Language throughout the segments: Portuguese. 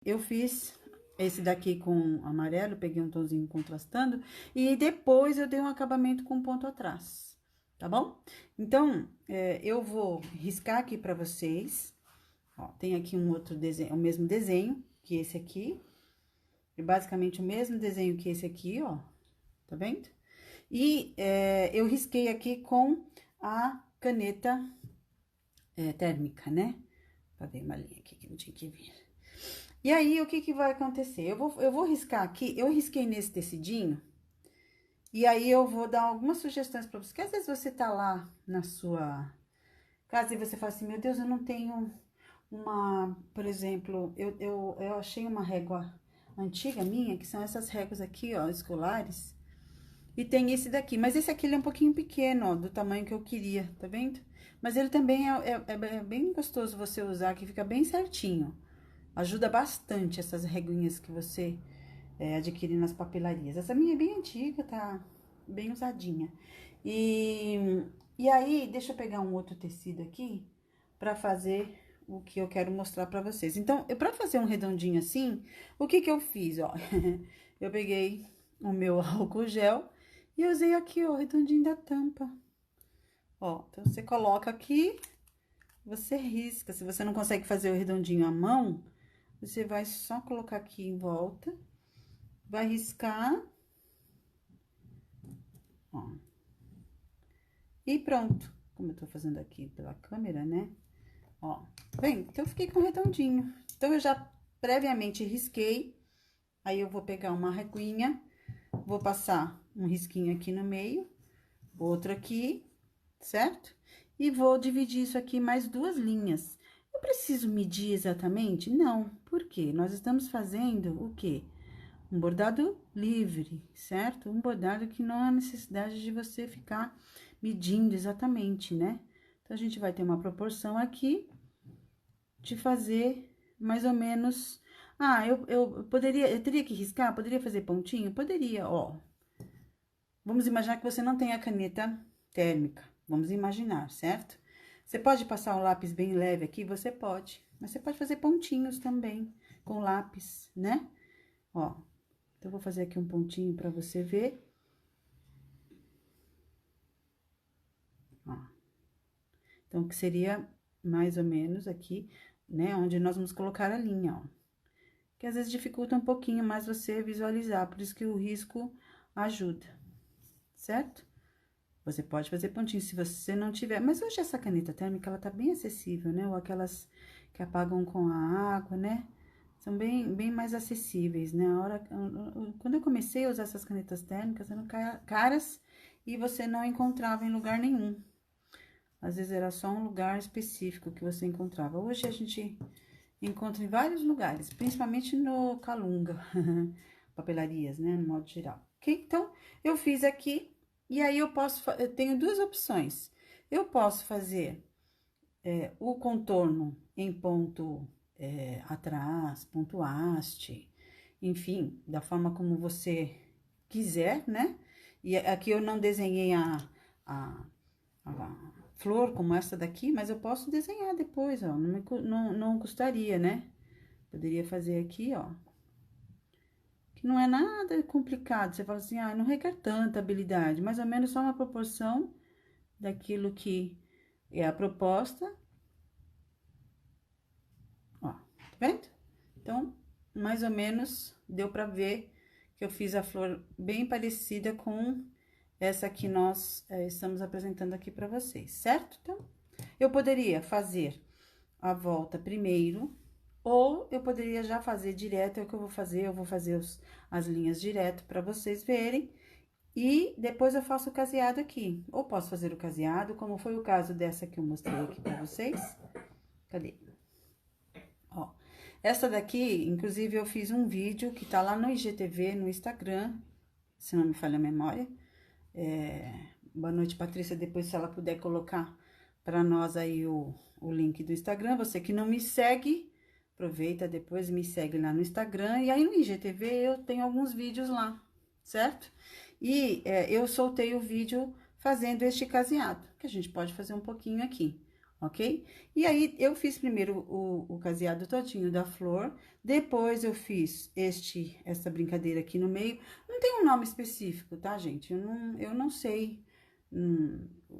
Eu fiz esse daqui com amarelo, peguei um tonzinho contrastando, e depois eu dei um acabamento com ponto atrás, tá bom? Então, eu vou riscar aqui pra vocês, ó, tem aqui um outro desenho, o mesmo desenho que esse aqui, e basicamente o mesmo desenho que esse aqui, ó, tá vendo? E eu risquei aqui com a caneta térmica, né? Pra ver uma linha aqui que não tinha que vir. E aí, o que que vai acontecer? Eu vou riscar aqui, eu risquei nesse tecidinho, e aí eu vou dar algumas sugestões pra você, que às vezes você tá lá na sua casa e você fala assim, meu Deus, eu não tenho uma, por exemplo, eu achei uma régua antiga minha, que são essas réguas aqui, ó, escolares, e tem esse daqui, mas esse aqui ele é um pouquinho pequeno, ó, do tamanho que eu queria, tá vendo? Mas ele também é bem gostoso você usar, que fica bem certinho. Ajuda bastante essas reguinhas que você adquire nas papelarias. Essa minha é bem antiga, tá bem usadinha. E aí, deixa eu pegar um outro tecido aqui pra fazer o que eu quero mostrar pra vocês. Então, pra fazer um redondinho assim, o que que eu fiz, ó? Eu peguei o meu álcool gel e usei aqui, ó, o redondinho da tampa. Ó, então você coloca aqui, você risca. Se você não consegue fazer o redondinho à mão, você vai só colocar aqui em volta, vai riscar, ó, e pronto. Como eu tô fazendo aqui pela câmera, né? Ó, vem, então eu fiquei com redondinho. Então, eu já previamente risquei, aí eu vou pegar uma reguinha, vou passar um risquinho aqui no meio, outro aqui, certo? E vou dividir isso aqui mais duas linhas. Eu preciso medir exatamente? Não, por quê? Nós estamos fazendo o quê? Um bordado livre, certo? Um bordado que não há necessidade de você ficar medindo exatamente, né? Então, a gente vai ter uma proporção aqui de fazer mais ou menos... Ah, eu teria que riscar? Poderia fazer pontinho? Poderia, ó. Vamos imaginar que você não tem a caneta térmica. Vamos imaginar, certo? Você pode passar um lápis bem leve aqui? Você pode. Mas você pode fazer pontinhos também com lápis, né? Ó, então, eu vou fazer aqui um pontinho pra você ver. Ó. Então, que seria mais ou menos aqui, né? Onde nós vamos colocar a linha, ó. Que às vezes dificulta um pouquinho mais você visualizar, por isso que o risco ajuda, certo? Você pode fazer pontinho se você não tiver, mas hoje essa caneta térmica, ela tá bem acessível, né? Ou aquelas que apagam com a água, né? São bem mais acessíveis, né? Quando eu comecei a usar essas canetas térmicas, eram caras e você não encontrava em lugar nenhum. Às vezes era só um lugar específico que você encontrava. Hoje a gente encontra em vários lugares, principalmente no Calunga, papelarias, né? No modo geral. Ok? Então, eu fiz aqui, e aí eu tenho duas opções. Eu posso fazer o contorno em ponto atrás, ponto haste, enfim, da forma como você quiser, né? E aqui eu não desenhei a flor como essa daqui, mas eu posso desenhar depois, ó, não custaria, né? Poderia fazer aqui, ó, que não é nada complicado, você fala assim, ah, não requer tanta habilidade, mais ou menos só uma proporção daquilo que é a proposta, ó, tá vendo? Então, mais ou menos, deu pra ver que eu fiz a flor bem parecida com essa que nós estamos apresentando aqui pra vocês, certo? Então, eu poderia fazer a volta primeiro, ou eu poderia já fazer direto, é o que eu vou fazer as linhas direto pra vocês verem, e depois eu faço o caseado aqui. Ou posso fazer o caseado, como foi o caso dessa que eu mostrei aqui pra vocês. Cadê? Ó, essa daqui, inclusive, eu fiz um vídeo que tá lá no IGTV, no Instagram, se não me falha a memória. Boa noite, Patrícia, depois se ela puder colocar pra nós aí o link do Instagram. Você que não me segue, aproveita depois, me segue lá no Instagram. E aí no IGTV eu tenho alguns vídeos lá, certo? E eu soltei o vídeo fazendo este caseado, que a gente pode fazer um pouquinho aqui. ok? E aí, eu fiz primeiro o caseado todinho da flor, depois eu fiz essa brincadeira aqui no meio. Não tem um nome específico, tá, gente? Eu não sei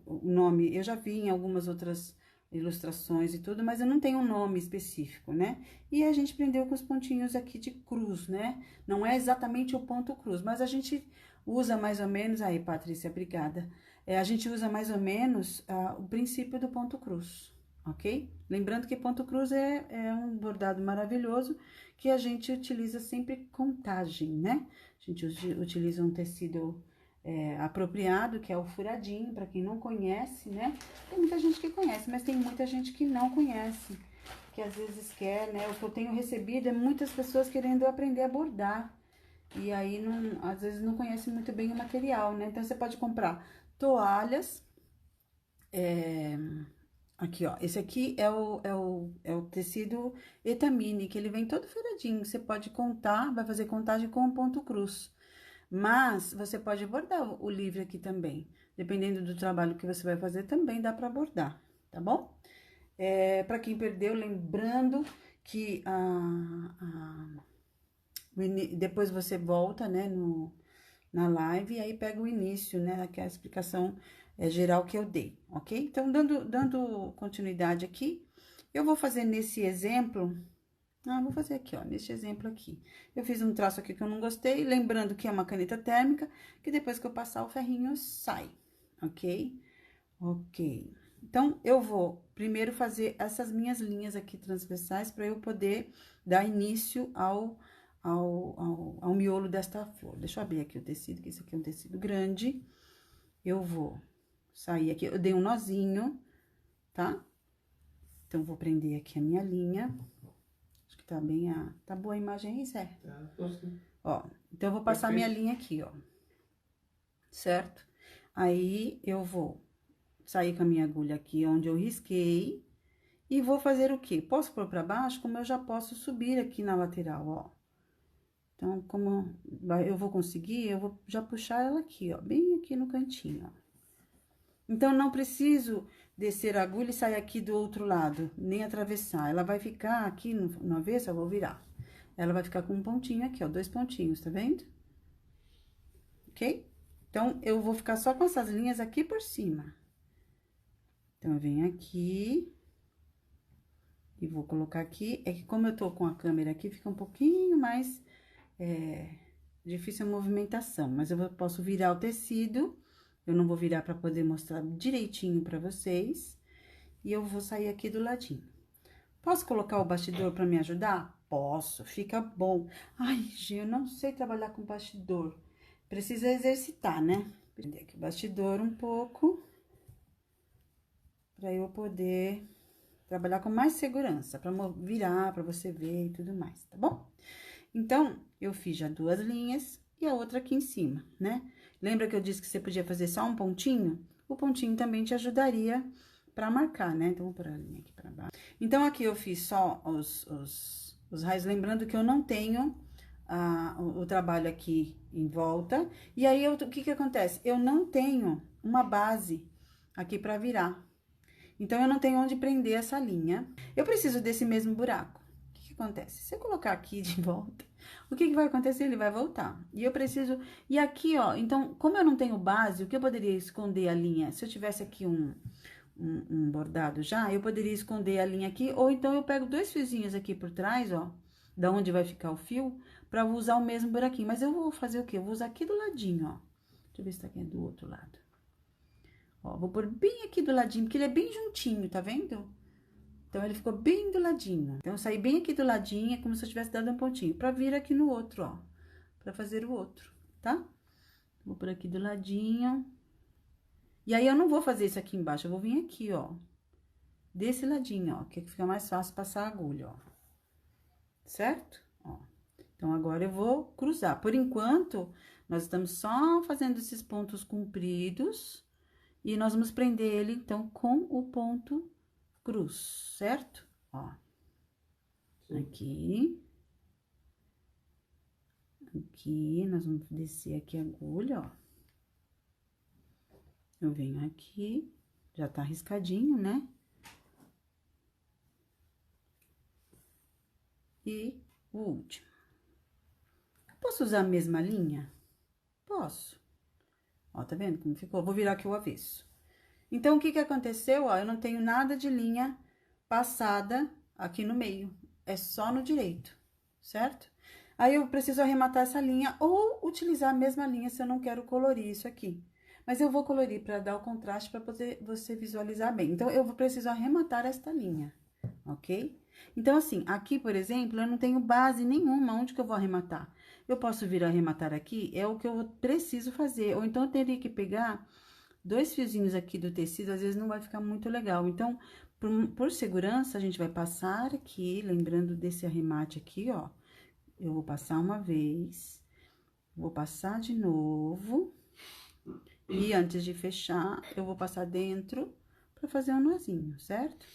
o nome, eu já vi em algumas outras ilustrações e tudo, mas eu não tenho um nome específico, né? E a gente prendeu com os pontinhos aqui de cruz, né? Não é exatamente o ponto cruz, mas a gente usa mais ou menos... Aí, Patrícia, obrigada. A gente usa mais ou menos o princípio do ponto cruz, ok? Lembrando que ponto cruz é um bordado maravilhoso que a gente utiliza sempre contagem, né? A gente utiliza um tecido apropriado, que é o furadinho, para quem não conhece, né? Tem muita gente que conhece, mas tem muita gente que não conhece, que às vezes quer, né? O que eu tenho recebido é muitas pessoas querendo aprender a bordar. E aí, às vezes, não conhece muito bem o material, né? Então, você pode comprar toalhas. Aqui, ó. Esse aqui é o tecido Etamine, que ele vem todo furadinho. Você pode contar, vai fazer contagem com um ponto cruz. Mas, você pode bordar o livre aqui também. Dependendo do trabalho que você vai fazer, também dá pra bordar, tá bom? Pra quem perdeu, lembrando que depois você volta, né, na live, e aí pega o início, né, que é a explicação geral que eu dei, ok? Então, dando continuidade aqui, eu vou fazer nesse exemplo... vou fazer aqui, ó, nesse exemplo aqui. Eu fiz um traço aqui que eu não gostei, lembrando que é uma caneta térmica, que depois que eu passar o ferrinho sai, ok? Ok. Então, eu vou primeiro fazer essas minhas linhas aqui transversais para eu poder dar início ao miolo desta flor. Deixa eu abrir aqui o tecido, que esse aqui é um tecido grande. Eu vou sair aqui, eu dei um nozinho, tá? Então, vou prender aqui a minha linha. Acho que tá bem tá boa a imagem aí, Zé? Tá, tô sim. Ó, então, eu vou passar minha linha aqui, ó. Certo? Aí, eu vou sair com a minha agulha aqui onde eu risquei. E vou fazer o quê? Posso pôr pra baixo, como eu já posso subir aqui na lateral, ó. Então, como eu vou conseguir, eu vou já puxar ela aqui, ó, bem aqui no cantinho, ó. Então, não preciso descer a agulha e sair aqui do outro lado, nem atravessar. Ela vai ficar aqui no avesso, eu vou virar. Ela vai ficar com um pontinho aqui, ó, 2 pontinhos, tá vendo? Ok? Então, eu vou ficar só com essas linhas aqui por cima. Então, eu venho aqui... E vou colocar aqui, é que como eu tô com a câmera aqui, fica um pouquinho mais difícil a movimentação. Mas eu posso virar o tecido, eu não vou virar pra poder mostrar direitinho pra vocês. E eu vou sair aqui do ladinho. Posso colocar o bastidor pra me ajudar? Posso, fica bom. Ai, Gi, eu não sei trabalhar com bastidor. Precisa exercitar, né? Prender aqui o bastidor um pouco. Pra eu poder... trabalhar com mais segurança, pra virar, pra você ver e tudo mais, tá bom? Então, eu fiz já 2 linhas e a outra aqui em cima, né? Lembra que eu disse que você podia fazer só um pontinho? O pontinho também te ajudaria pra marcar, né? Então, vou pôr a linha aqui pra baixo. Então, aqui eu fiz só os raios, lembrando que eu não tenho o trabalho aqui em volta. E aí, o que que acontece? Eu não tenho uma base aqui pra virar. Então, eu não tenho onde prender essa linha. Eu preciso desse mesmo buraco. O que que acontece? Se eu colocar aqui de volta, o que que vai acontecer? Ele vai voltar. E eu preciso... E aqui, ó, então, como eu não tenho base, o que eu poderia esconder a linha? Se eu tivesse aqui um bordado já, eu poderia esconder a linha aqui, ou então eu pego 2 fiozinhos aqui por trás, ó, da onde vai ficar o fio, pra usar o mesmo buraquinho. Mas eu vou fazer o quê? Eu vou usar aqui do ladinho, ó. Deixa eu ver se tá aqui do outro lado. Ó, vou pôr bem aqui do ladinho, porque ele é bem juntinho, tá vendo? Então, ele ficou bem do ladinho. Então, eu saí bem aqui do ladinho, é como se eu tivesse dado um pontinho. Pra vir aqui no outro, ó. Pra fazer o outro, tá? Vou por aqui do ladinho. E aí, eu não vou fazer isso aqui embaixo, eu vou vir aqui, ó. Desse ladinho, ó, que fica mais fácil passar a agulha, ó. Certo? Ó. Então, agora eu vou cruzar. Por enquanto, nós estamos só fazendo esses pontos compridos. E nós vamos prender ele, então, com o ponto cruz, certo? Ó. Sim. Aqui. Aqui, nós vamos descer aqui a agulha, ó. Eu venho aqui, já tá riscadinho, né? e o último. Posso usar a mesma linha? Posso. Ó, tá vendo como ficou? Vou virar aqui o avesso. Então, o que que aconteceu? Ó, eu não tenho nada de linha passada aqui no meio. É só no direito, certo? Aí, eu preciso arrematar essa linha ou utilizar a mesma linha se eu não quero colorir isso aqui. Mas eu vou colorir para dar o contraste para você visualizar bem. Então, eu vou precisar arrematar esta linha, ok? Então, assim, aqui, por exemplo, eu não tenho base nenhuma. Onde que eu vou arrematar? Eu posso vir arrematar aqui, é o que eu preciso fazer. Ou então, eu teria que pegar 2 fiozinhos aqui do tecido, às vezes não vai ficar muito legal. Então, por segurança, a gente vai passar aqui, lembrando desse arremate aqui, ó. Eu vou passar uma vez, vou passar de novo, e antes de fechar, eu vou passar dentro pra fazer um nozinho, certo?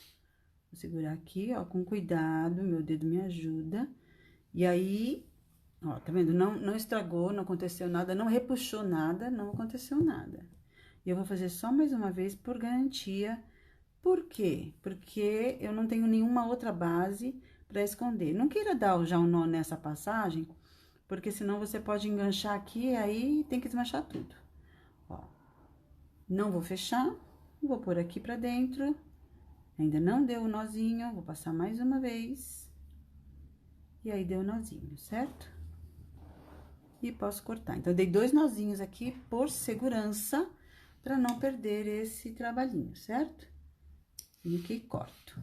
Vou segurar aqui, ó, com cuidado, meu dedo me ajuda. E aí, ó, tá vendo? Não estragou, não aconteceu nada, não repuxou nada, não aconteceu nada. E eu vou fazer só mais uma vez por garantia. Por quê? Porque eu não tenho nenhuma outra base pra esconder. Não queira dar já um nó nessa passagem, porque senão você pode enganchar aqui e aí tem que desmanchar tudo. Ó, não vou fechar, vou pôr aqui pra dentro. Ainda não deu o nozinho, vou passar mais uma vez. E aí, deu o nozinho, certo? E posso cortar. Então, eu dei 2 nozinhos aqui por segurança, pra não perder esse trabalhinho, certo? E aqui corto.